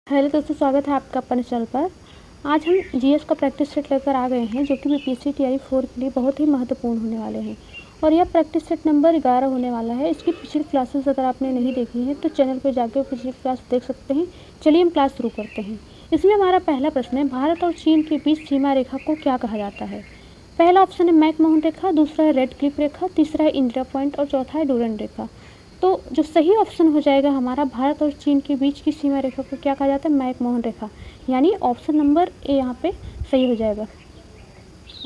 Hello दोस्तों, स्वागत है आपका अपने चैनल पर। आज हम जीएस का प्रैक्टिस सेट लेकर आ गए हैं जो कि बीपीएससी तैयारी 4 के लिए बहुत ही महत्वपूर्ण होने वाले हैं। और यह प्रैक्टिस सेट नंबर 11 होने वाला है। इसकी पिछली क्लासेस अगर आपने नहीं देखी हैं तो चैनल पर जाकर पिछली क्लास देख सकते हैं। चलिए हम क्लास शुरू करते हैं। इसमें हमारा पहला प्रश्न है, भारत और चीन के बीच सीमा रेखा को क्या कहा जाता है। पहला ऑप्शन है मैकमोहन रेखा, दूसरा है रेड क्लिफ रेखा, तीसरा है इंदिरा पॉइंट और चौथा है डूरंड रेखा। तो जो सही ऑप्शन हो जाएगा हमारा, भारत और चीन के बीच की सीमा रेखा को क्या कहा जाता है, मैकमोहन रेखा, यानी ऑप्शन नंबर ए यहाँ पे सही हो जाएगा।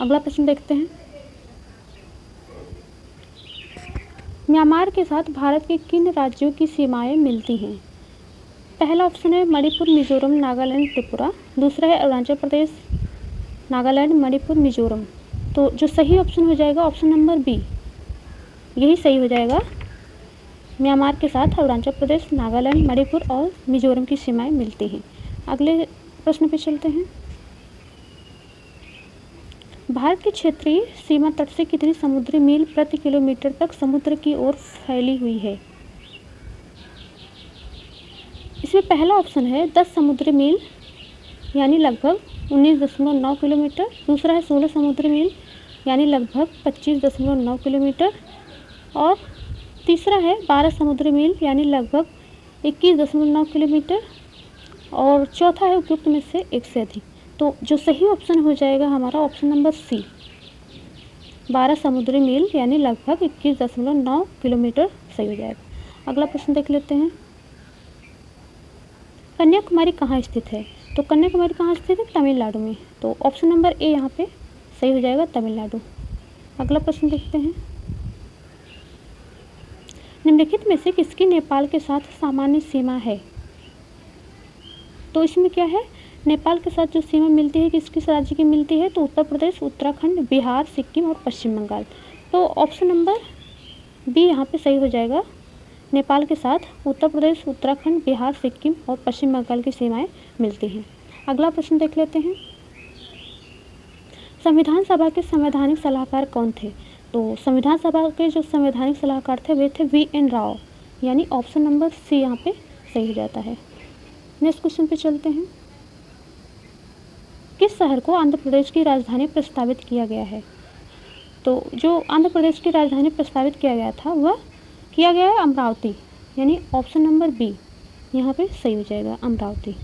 अगला प्रश्न देखते हैं। म्यांमार के साथ भारत के किन राज्यों की सीमाएं मिलती हैं। पहला ऑप्शन है मणिपुर, मिजोरम, नागालैंड, त्रिपुरा, दूसरा है अरुणाचल प्रदेश, नागालैंड, मणिपुर, मिजोरम। तो जो सही ऑप्शन हो जाएगा ऑप्शन नंबर बी, यही सही हो जाएगा। म्यांमार के साथ अरुणाचल प्रदेश, नागालैंड, मणिपुर और मिजोरम की सीमाएं मिलती हैं। अगले प्रश्न पे चलते हैं। भारत की क्षेत्रीय सीमा तट से कितनी समुद्री मील प्रति किलोमीटर तक समुद्र की ओर फैली हुई है। इसमें पहला ऑप्शन है 10 समुद्री मील यानी लगभग 19.9 किलोमीटर, दूसरा है 16 समुद्री मील यानी लगभग 25.9 किलोमीटर और तीसरा है 12 समुद्री मील यानी लगभग 21.9 किलोमीटर और चौथा है उपयुक्त में से एक से अधिक। तो जो सही ऑप्शन हो जाएगा हमारा ऑप्शन नंबर सी, 12 समुद्री मील यानी लगभग 21.9 किलोमीटर सही हो जाएगा। अगला प्रश्न देख लेते हैं। कन्याकुमारी कहाँ स्थित है। तो कन्याकुमारी कहाँ स्थित है, तमिलनाडु में। तो ऑप्शन नंबर ए यहाँ पे सही हो जाएगा, तमिलनाडु। अगला प्रश्न देखते हैं। निम्नलिखित में से किसकी नेपाल के साथ सामान्य सीमा है। तो इसमें क्या है, नेपाल के साथ जो सीमा मिलती है किस किस राज्य की मिलती है, तो उत्तर प्रदेश, उत्तराखंड, बिहार, सिक्किम और पश्चिम बंगाल। तो ऑप्शन नंबर बी यहाँ पे सही हो जाएगा। नेपाल के साथ उत्तर प्रदेश, उत्तराखंड, बिहार, सिक्किम और पश्चिम बंगाल की सीमाएं मिलती हैं। अगला प्रश्न देख लेते हैं। संविधान सभा के संवैधानिक सलाहकार कौन थे। तो संविधान सभा के जो संवैधानिक सलाहकार थे वे थे वी.एन. राव, यानी ऑप्शन नंबर सी यहाँ पे सही हो जाता है। नेक्स्ट क्वेश्चन पे चलते हैं। किस शहर को आंध्र प्रदेश की राजधानी प्रस्तावित किया गया है। तो जो आंध्र प्रदेश की राजधानी प्रस्तावित किया गया था वह किया गया है अमरावती, यानी ऑप्शन नंबर बी यहाँ पे सही हो जाएगा, अमरावती।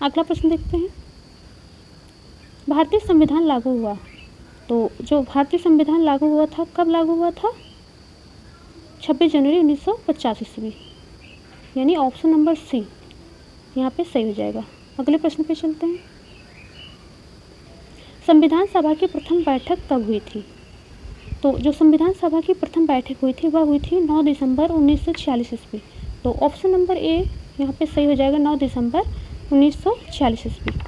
अगला प्रश्न देखते हैं। भारतीय संविधान लागू हुआ। तो जो भारतीय संविधान लागू हुआ था, कब लागू हुआ था, 26 जनवरी 1950 ईस्वी, यानी ऑप्शन नंबर सी यहाँ पे सही हो जाएगा। अगले प्रश्न पे चलते हैं। संविधान सभा की प्रथम बैठक कब हुई थी। तो जो संविधान सभा की प्रथम बैठक हुई थी वह हुई थी 9 दिसंबर 1946 ईस्वी। तो ऑप्शन नंबर ए यहाँ पे सही हो जाएगा, 9 दिसंबर 1946 ईस्वी।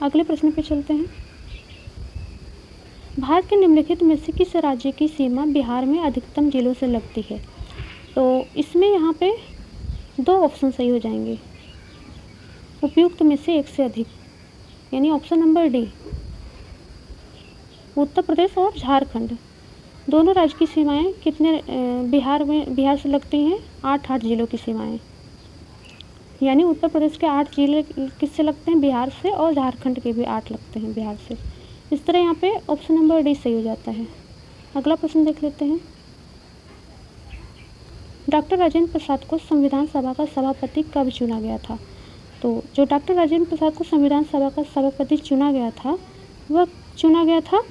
अगले प्रश्न पे चलते हैं। भारत के निम्नलिखित में से किस राज्य की सीमा बिहार में अधिकतम जिलों से लगती है। तो इसमें यहाँ पे दो ऑप्शन सही हो जाएंगे, उपयुक्त में से एक से अधिक, यानी option number D, Uttar Pradesh और झारखंड दोनों राज्य की सीमाएं कितने बिहार से लगती हैं, 8 जिलों की सीमाएं, यानी उत्तर प्रदेश के 8 जिले किससे लगते हैं, बिहार से, और झारखंड के भी 8 लगते हैं बिहार से। इस तरह यहाँ पे ऑप्शन नंबर डी सही हो जाता है। अगला प्रश्न देख लेते हैं। डॉक्टर राजेंद्र प्रसाद को संविधान सभा का सभापति कब चुना गया था। तो जो डॉक्टर राजेंद्र प्रसाद को संविधान सभा का सभापति चुना गया था वह चुना गया था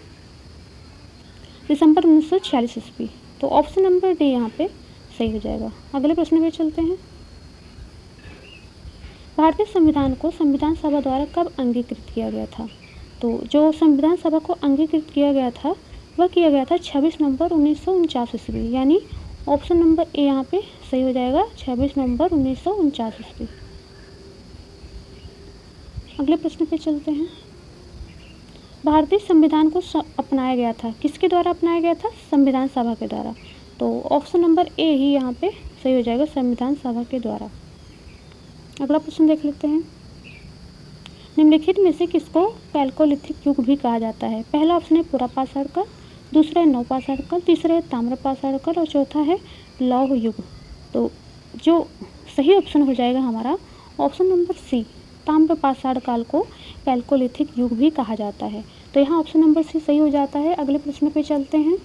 दिसंबर 1946 ईस्वी। तो ऑप्शन नंबर डी यहाँ पे सही हो जाएगा। अगले प्रश्न पे चलते हैं। भारतीय संविधान को संविधान सभा द्वारा कब अंगीकृत किया गया था। तो जो संविधान सभा को अंगीकृत किया गया था वह किया गया था 26 नवंबर 1949 ईस्वी, यानी ऑप्शन नंबर ए यहाँ पे सही हो जाएगा, 26 नवंबर 1949 ईस्वी। अगले प्रश्न पे चलते हैं। भारतीय संविधान को अपनाया गया था, किसके द्वारा अपनाया गया था, संविधान सभा के द्वारा। तो ऑप्शन नंबर ए ही यहाँ पे सही हो जाएगा, संविधान सभा के द्वारा। अगला प्रश्न देख लेते हैं। निम्नलिखित में से किसको कैल्कोलिथिक युग भी कहा जाता है। पहला ऑप्शन है पुरापाषाण का, दूसरा है नवपाषाण काल, तीसरा है ताम्रपाषाण काल और चौथा है लौह युग। तो जो सही ऑप्शन हो जाएगा हमारा ऑप्शन नंबर सी, ताम्र पाषाण काल को पैल्कोलिथिक युग भी कहा जाता है। तो यहाँ ऑप्शन नंबर सी सही हो जाता है। अगले प्रश्न पे चलते हैं।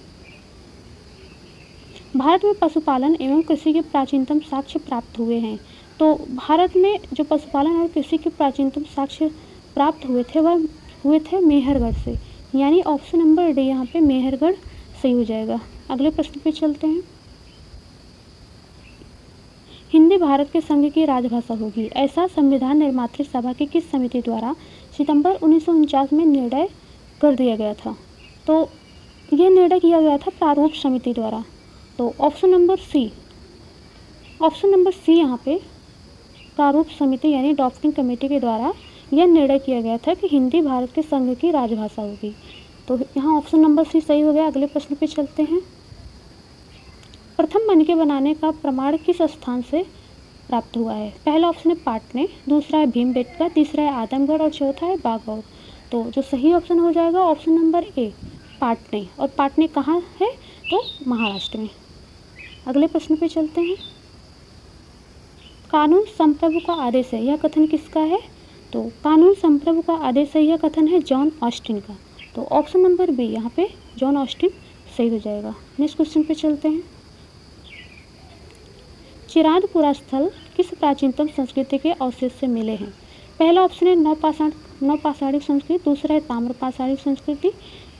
भारत में पशुपालन एवं कृषि के प्राचीनतम साक्ष्य प्राप्त हुए हैं। तो भारत में जो पशुपालन और कृषि के प्राचीनतम साक्ष्य प्राप्त हुए थे वह हुए थे मेहरगढ़ से, यानी ऑप्शन नंबर डी यहाँ पे मेहरगढ़ सही हो जाएगा। अगले प्रश्न पे चलते हैं। हिंदी भारत के संघ की राजभाषा होगी, ऐसा संविधान निर्मात्री सभा की किस समिति द्वारा सितंबर 1949 में निर्णय कर दिया गया था? तो यह निर्णय किया गया था प्रारूप समिति द्वारा। तो ऑप्शन नंबर सी यहाँ पे प्रारूप समिति यानी ड्राफ्टिंग कमेटी के द्वारा यह निर्णय किया गया था कि हिंदी भारत के संघ की राजभाषा होगी। तो यहाँ ऑप्शन नंबर सी सही हो गया। अगले प्रश्न पे चलते हैं। प्रथम मनके बनाने का प्रमाण किस स्थान से प्राप्त हुआ है? पहला ऑप्शन है पाटने, दूसरा है भीमबेटका, तीसरा है आदमगढ़ और चौथा है बागौर। तो जो सही ऑप्शन हो जाएगा ऑप्शन नंबर ए, पाटने। और पाटने कहाँ है? तो महाराष्ट्र में। अगले प्रश्न पे चलते हैं। कानून संप्रभु का आदेश है, यह कथन किसका है? तो कानून संप्रभु का आदेश है, यह कथन है जॉन ऑस्टिन का। तो ऑप्शन नंबर बी यहाँ पे जॉन ऑस्टिन सही हो जाएगा। नेक्स्ट क्वेश्चन पे चलते हैं। चिरांदपुरा स्थल किस प्राचीनतम संस्कृति के अवशेष से मिले हैं? पहला ऑप्शन है नवपाषाणिक संस्कृति, दूसरा है ताम्रपाषाणिक संस्कृति,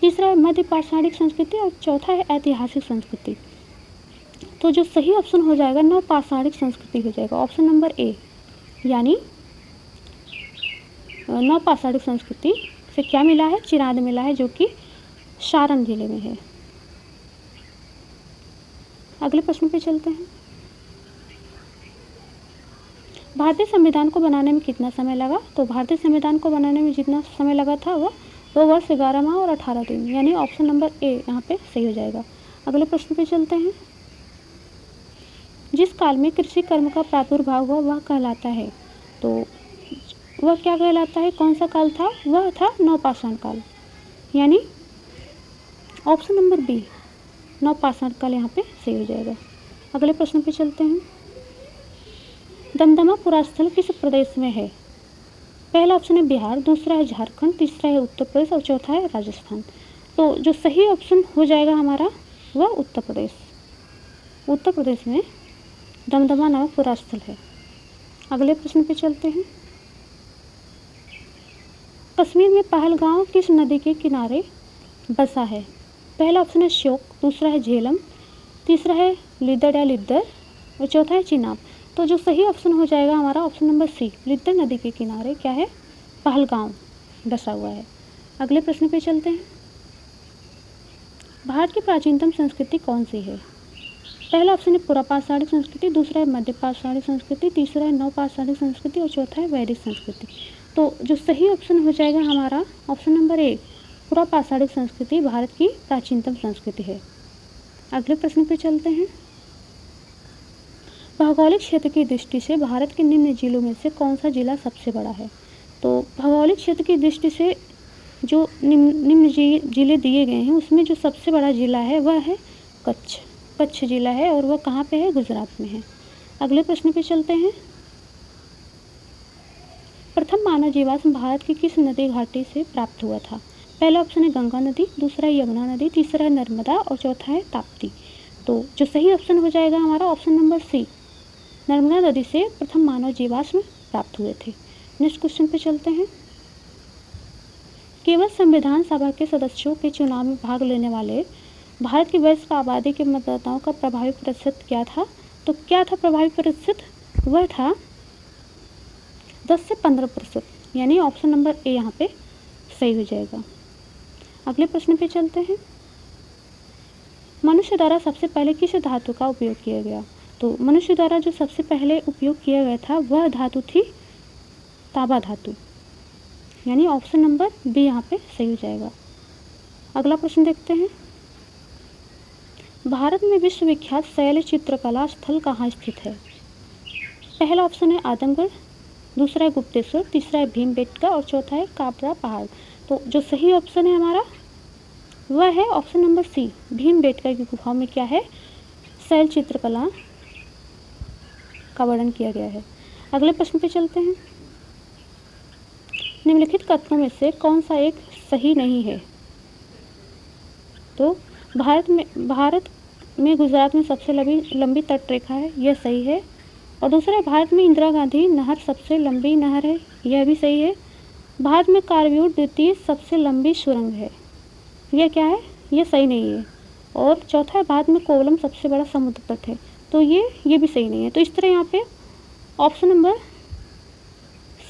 तीसरा है मध्य पाषाणिक संस्कृति और चौथा है ऐतिहासिक संस्कृति। तो जो सही ऑप्शन हो जाएगा नवपाषाणिक संस्कृति हो जाएगा, ऑप्शन नंबर ए, यानी नवपाषाणिक संस्कृति से क्या मिला है? चिरांद मिला है, जो कि सारण जिले में है। अगले प्रश्न पे चलते हैं। भारतीय संविधान को बनाने में कितना समय लगा? तो भारतीय संविधान को बनाने में जितना समय लगा था वह 2 वर्ष 11 माह और 18 दिन, यानी ऑप्शन नंबर ए यहाँ पे सही हो जाएगा। अगले प्रश्न पे चलते हैं। जिस काल में कृषि कर्म का प्रादुर्भाव हुआ वह कहलाता है, तो वह क्या कहलाता है? कौन सा काल था? वह था नवपाषाण काल, यानी ऑप्शन नंबर बी नवपाषाण काल यहाँ पे सही हो जाएगा। अगले प्रश्न पे चलते हैं। दमदमा पुरास्थल किस प्रदेश में है? पहला ऑप्शन है बिहार, दूसरा है झारखंड, तीसरा है उत्तर प्रदेश और चौथा है राजस्थान। तो जो सही ऑप्शन हो जाएगा हमारा वह उत्तर प्रदेश। उत्तर प्रदेश में दमदमा नामक पुरास्थल है। अगले प्रश्न पे चलते हैं। कश्मीर में पहलगांव किस नदी के किनारे बसा है? पहला ऑप्शन है श्योक, दूसरा है झेलम, तीसरा है लिद्दर या लिद्दर और चौथा है चिनाब। तो जो सही ऑप्शन हो जाएगा हमारा ऑप्शन नंबर सी, लिद्दर नदी के किनारे क्या है? पहलगांव बसा हुआ है। अगले प्रश्न पे चलते हैं। भारत की प्राचीनतम संस्कृति कौन सी है? पहला ऑप्शन है पुरापाषाणिक संस्कृति, दूसरा है मध्य पाषाणिक संस्कृति, तीसरा है नवपाषाणिक संस्कृति और चौथा है वैदिक संस्कृति। तो जो सही ऑप्शन हो जाएगा हमारा ऑप्शन नंबर ए, पुरापाषाणिक संस्कृति भारत की प्राचीनतम संस्कृति है। अगले प्रश्न पे चलते हैं। भौगोलिक क्षेत्र की दृष्टि से भारत के निम्न जिलों में से कौन सा जिला सबसे बड़ा है? तो भौगोलिक क्षेत्र की दृष्टि से जो निम्न जिले दिए गए हैं उसमें जो सबसे बड़ा जिला है वह है कच्छ जिला है, और वह कहाँ पे है? गुजरात में है। अगले प्रश्न पे चलते हैं। प्रथम मानव जीवाश्म भारत की किस नदी घाटी से प्राप्त हुआ था? पहला ऑप्शन है गंगा नदी, दूसरा है यमुना नदी, तीसरा है नर्मदा और चौथा है ताप्ती। तो जो सही ऑप्शन हो जाएगा हमारा ऑप्शन नंबर सी, नर्मदा नदी से प्रथम मानव जीवाश्म प्राप्त हुए थे। नेक्स्ट क्वेश्चन पे चलते हैं। केवल संविधान सभा के सदस्यों के चुनाव में भाग लेने वाले भारत की वयस्क आबादी के मतदाताओं का प्रभावी प्रतिशत क्या था? तो क्या था प्रभावी प्रतिशत? वह था 10 से 15%, यानी ऑप्शन नंबर ए यहाँ पे सही हो जाएगा। अगले प्रश्न पे चलते हैं। मनुष्य द्वारा सबसे पहले किस धातु का उपयोग किया गया? तो मनुष्य द्वारा जो सबसे पहले उपयोग किया गया था वह धातु थी तांबा धातु, यानी ऑप्शन नंबर बी यहाँ पे सही हो जाएगा। अगला प्रश्न देखते हैं। भारत में विश्वविख्यात शैल चित्रकला स्थल कहाँ स्थित है? पहला ऑप्शन है आदमगढ़, दूसरा है गुप्तेश्वर, तीसरा है भीमबेटका और चौथा है काबरा पहाड़। तो जो सही ऑप्शन है हमारा वह है ऑप्शन नंबर सी, भीमबेटका की गुफाओं में क्या है? शैल चित्रकला का वर्णन किया गया है। अगले प्रश्न पे चलते हैं। निम्नलिखित कथनों में से कौन सा एक सही नहीं है? तो भारत में गुजरात में सबसे लंबी तटरेखा है, यह सही है। और दूसरा, भारत में इंदिरा गांधी नहर सबसे लंबी नहर है, यह भी सही है। भारत में कारव्यूर द्वितीय सबसे लंबी सुरंग है, यह क्या है? यह सही नहीं है। और चौथा है, भारत में कोवलम सबसे बड़ा समुद्र तट है, तो ये भी सही नहीं है। तो इस तरह यहाँ पे ऑप्शन नंबर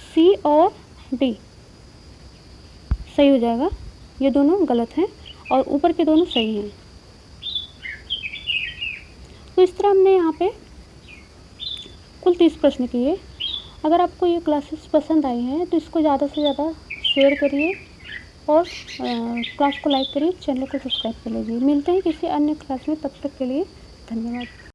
सी और डी सही हो जाएगा, ये दोनों गलत हैं और ऊपर के दोनों सही हैं। तो इस तरह हमने यहाँ पे कुल 30 प्रश्न किए। अगर आपको ये क्लासेस पसंद आई हैं तो इसको ज़्यादा से ज़्यादा शेयर करिए और क्लास को लाइक करिए, चैनल को सब्सक्राइब कर लीजिए। मिलते हैं किसी अन्य क्लास में, तब तक के लिए धन्यवाद।